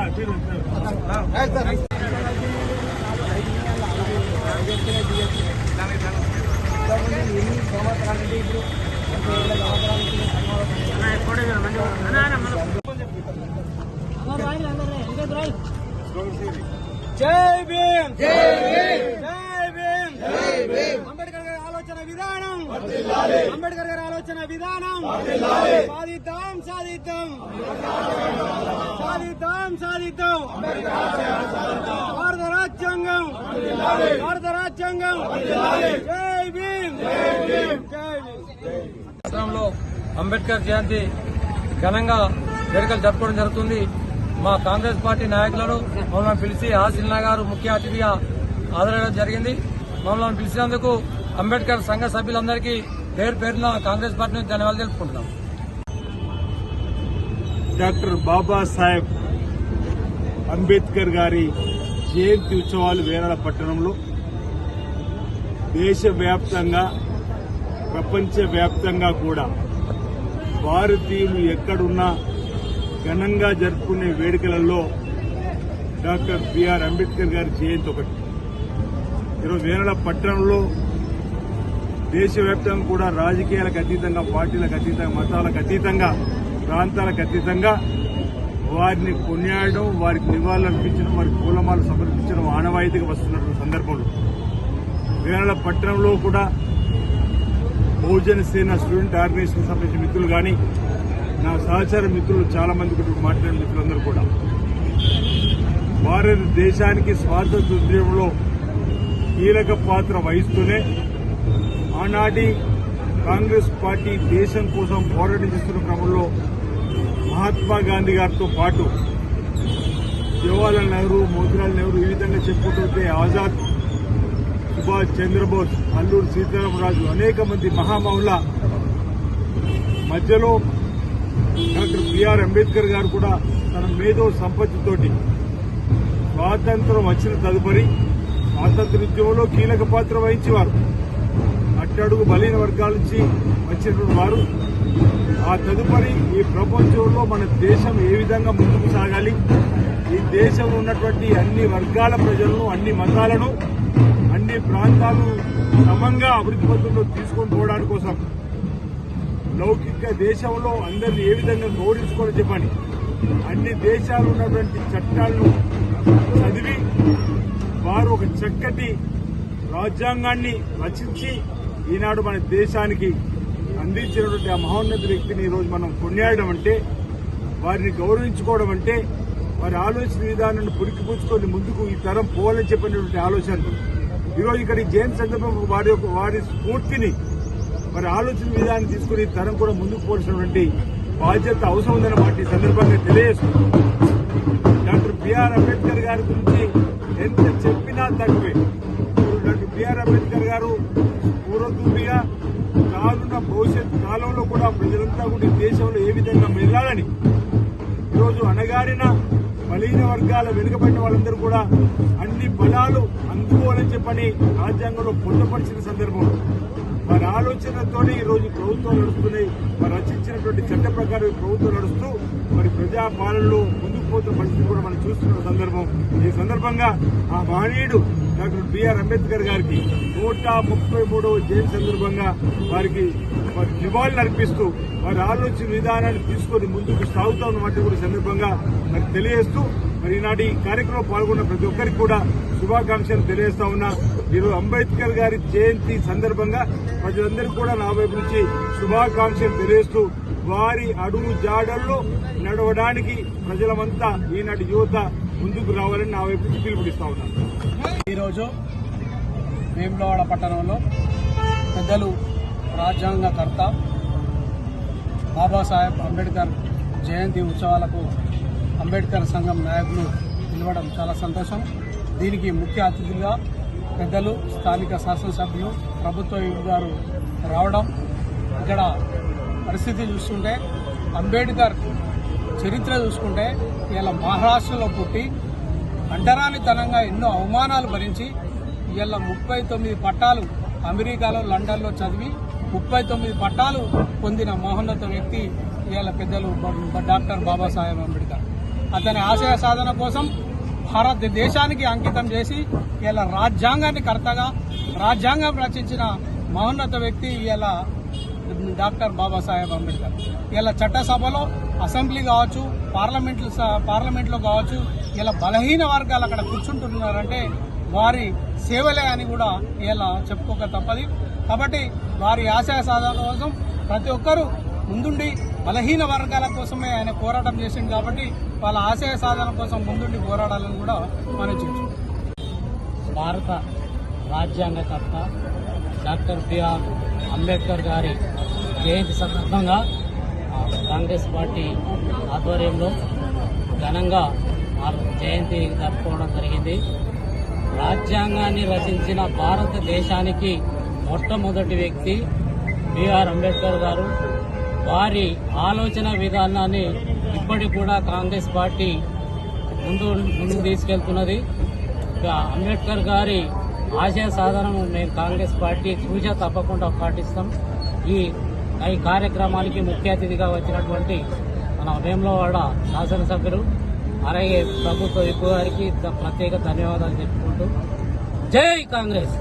జై భీమ్ జై భీమ్ జై భీమ్ జై భీమ్ అంబేద్కర్ గారి ఆలోచన విధానం అంబేద్కర్ గారి ఆలోచన విధానం సాధిద్దాం సాధిద్దాం సాధిద్దాం సాధిద్దాం భారత రాజ్యాంగం జై భీమ్ జై భీమ్ జై భీమ్. రాష్ట్రంలో అంబేద్కర్ జయంతి ఘనంగా వేడుకలు జరుపుకోవడం జరుగుతుంది. మా కాంగ్రెస్ పార్టీ నాయకులను మమ్మల్ని పిలిచి ఆశీల్లా గారు ముఖ్య అతిథిగా హాజరయ్యడం జరిగింది. మమ్మల్ని పిలిచినందుకు అంబేద్కర్ సంఘ సభ్యులందరికీ పేరు పేరున కాంగ్రెస్ పార్టీ నుంచి ధన్యవాదాలు తెలుపుకుంటున్నాం. డాక్టర్ బాబాసాహెబ్ అంబేద్కర్ గారి జయంతి ఉత్సవాలు వేనాడ పట్టణంలో దేశవ్యాప్తంగా ప్రపంచవ్యాప్తంగా కూడా భారతీయులు ఎక్కడున్నా ఘనంగా జరుపుకునే వేడుకలలో డాక్టర్ బిఆర్ అంబేద్కర్ గారి జయంతి ఒకటి. ఈరోజు వేనాడ పట్టణంలో దేశవ్యాప్తంగా కూడా రాజకీయాలకు అతీతంగా, పార్టీలకు అతీతంగా, మతాలకు అతీతంగా, ప్రాంతాలకు అతీతంగా వారిని కొనియాడడం, వారికి నివాళులు అర్పించడం, వారికి పూలమాలు సమర్పించడం ఆనవాయితీగా వస్తున్న సందర్భంలో వేనాడ పట్టణంలో కూడా బహుజన సేన స్టూడెంట్ ఆర్గనైజేషన్ సంబంధించిన మిత్రులు కానీ, నా సహచార మిత్రులు చాలా మంది మాట్లాడిన మిత్రులందరూ కూడా భారతదేశానికి స్వాతంత్ర ఉద్యమంలో కీలక పాత్ర వహిస్తూనే ఆనాటి కాంగ్రెస్ పార్టీ దేశం కోసం పోరాటం చేస్తున్న క్రమంలో మహాత్మా గాంధీ గారితో పాటు జవహర్లాల్ నెహ్రూ, మోతీలాల్ నెహ్రూ ఈ విధంగా చెప్పుకుంటే ఆజాద్, సుభాష్ చంద్రబోస్, అల్లూరి సీతారామరాజు అనేక మంది మహామౌల మధ్యలో డాక్టర్ బిఆర్ అంబేద్కర్ గారు కూడా తన మేధో సంపత్తితోటి స్వాతంత్రం వచ్చిన తదుపరి స్వాతంత్రోద్యమంలో కీలక పాత్ర వహించేవారు. అట్టడుగు బలహీన వర్గాల నుంచి వచ్చినటువంటి వారు ఆ తదుపరి ఈ ప్రపంచంలో మన దేశం ఏ విధంగా ముందుకు సాగాలి, ఈ దేశంలో ఉన్నటువంటి అన్ని వర్గాల ప్రజలను, అన్ని మతాలను, అన్ని ప్రాంతాలను సమంగా అభివృద్ధి పథంలో తీసుకొని పోవడానికి కోసం లౌకిక దేశంలో అందరినీ ఏ విధంగా గౌరవించుకోవాలని చెప్పని అన్ని దేశాలు ఉన్నటువంటి చట్టాలను చదివి వారు ఒక చక్కటి రాజ్యాంగాన్ని రచించి ఈనాడు మన దేశానికి అందించినటువంటి ఆ మహోన్నత వ్యక్తిని ఈరోజు మనం కొనియాడడం అంటే, వారిని గౌరవించుకోవడం అంటే, వారి ఆలోచన విధానాన్ని పురికిపుచ్చుకొని ముందుకు ఈ తరం పోవాలని చెప్పినటువంటి ఆలోచన ఈరోజు ఇక్కడ జయంతి సందర్భంగా వారి స్ఫూర్తిని, వారి ఆలోచన విధానాన్ని తీసుకుని ఈ తరం కూడా ముందుకు పోవాల్సినటువంటి బాధ్యత అవసరం ఉందన్న మాట ఈ సందర్భంగా తెలియజేస్తుంది. డాక్టర్ బిఆర్ అంబేద్కర్ గారి గురించి ఎంత చెప్పినా తక్కువే. డాక్టర్ బిఆర్ అంబేద్కర్ గారు పూర్వభూమిగా రానున్న భవిష్యత్ కాలంలో కూడా ప్రజలంతా కూడా ఈ దేశంలో ఏ విధంగా మెల్లాలని, ఈరోజు అణగారిన బలహీన వర్గాల వెనుకబడిన వాళ్ళందరూ కూడా అన్ని బలాలు అందుకోవాలని చెప్పని రాజ్యాంగంలో పొందుపరిచిన సందర్భంలో వారి ఆలోచనతో ఈరోజు ప్రభుత్వాలు నడుస్తున్నాయి. వారు రచించినటువంటి చట్ట ప్రకారం ప్రభుత్వం నడుస్తూ మరి ప్రజాపాలనలో ముందుకు పోతున్న పరిస్థితి కూడా మనం చూస్తున్న సందర్భం. ఈ సందర్భంగా ఆ మహనీయుడు డాక్టర్ బిఆర్ అంబేద్కర్ గారికి 133వ జయంతి సందర్భంగా వారికి నివాళులు అర్పిస్తూ వారి ఆలోచన విధానాన్ని తీసుకొని ముందుకు సాగుతా ఉన్నమాట కూడా సందర్భంగా మరి తెలియజేస్తూ మరి ఈనాటి ఈ కార్యక్రమంలో పాల్గొన్న ప్రతి ఒక్కరికి కూడా శుభాకాంక్షలు తెలియజేస్తా ఉన్నా. ఈరోజు అంబేద్కర్ గారి జయంతి సందర్భంగా ప్రజలందరికీ కూడా నా వైపు నుంచి శుభాకాంక్షలు తెలియజేస్తూ వారి అడుగు జాడల్లో నడవడానికి ప్రజలమంతా ఈనాటి యువత ముందుకు రావాలని నా వైపు నుంచి పిలుపునిస్తా ఉన్నాను. ఈరోజు వేములవాడ పట్టణంలో పెద్దలు రాజ్యాంగకర్త బాబాసాహెబ్ అంబేద్కర్ జయంతి ఉత్సవాలకు అంబేద్కర్ సంఘం నాయకులు పిలవడం చాలా సంతోషం. దీనికి ముఖ్య అతిథులుగా పెద్దలు, స్థానిక శాసనసభ్యులు, ప్రభుత్వ గారు రావడం, ఇక్కడ పరిస్థితి చూస్తుంటే అంబేద్కర్ చరిత్ర చూసుకుంటే ఇలా మహారాష్ట్రలో పుట్టి అంటరానితనంగా ఎన్నో అవమానాలు భరించి ఇలా 39 పట్టాలు అమెరికాలో, లండన్లో చదివి 39 పట్టాలు పొందిన మహోన్నత వ్యక్తి ఇవాళ పెద్దలు డాక్టర్ బాబాసాహెబ్ అంబేద్కర్. అతని ఆశయ సాధన కోసం భారతదేశానికి అంకితం చేసి ఇలా రాజ్యాంగాన్ని కర్తగా రాజ్యాంగం రచించిన మహోన్నత వ్యక్తి ఇలా డాక్టర్ బాబాసాహెబ్ అంబేద్కర్. ఇలా చట్టసభలో అసెంబ్లీ కావచ్చు, పార్లమెంట్లో కావచ్చు, ఇలా బలహీన వర్గాలు అక్కడ కూర్చుంటున్నారంటే వారి సేవలే అని కూడా ఇలా చెప్పుకోక తప్పది. కాబట్టి వారి ఆశయ సాధన కోసం ప్రతి ఒక్కరూ ముందుండి బలహీన వర్గాల కోసమే ఆయన పోరాటం చేసింది కాబట్టి వాళ్ళ ఆశయ సాధన కోసం ముందుండి పోరాడాలని కూడా మనం చూస్తాం. భారత రాజ్యాంగకర్త డాక్టర్ బిఆర్ అంబేద్కర్ గారి జయంతి సందర్భంగా కాంగ్రెస్ పార్టీ ఆధ్వర్యంలో ఘనంగా జయంతి జరుపుకోవడం జరిగింది. రాజ్యాంగాన్ని రచించిన భారతదేశానికి మొట్టమొదటి వ్యక్తి బిఆర్ అంబేద్కర్ గారు. వారి ఆలోచన విధానాన్ని ఇప్పటికి కూడా కాంగ్రెస్ పార్టీ ముందుకు తీసుకెళ్తున్నది. అంబేద్కర్ గారి ఆశయ సాధనను మేము కాంగ్రెస్ పార్టీ సూచన తప్పకుండా పాటిస్తాం. ఈ కార్యక్రమానికి ముఖ్య అతిథిగా వచ్చినటువంటి మన వేములవాడ శాసనసభ్యులు అలాగే ప్రభుత్వ విప్ గారికి ప్రత్యేక ధన్యవాదాలు చెప్పుకుంటూ జై కాంగ్రెస్.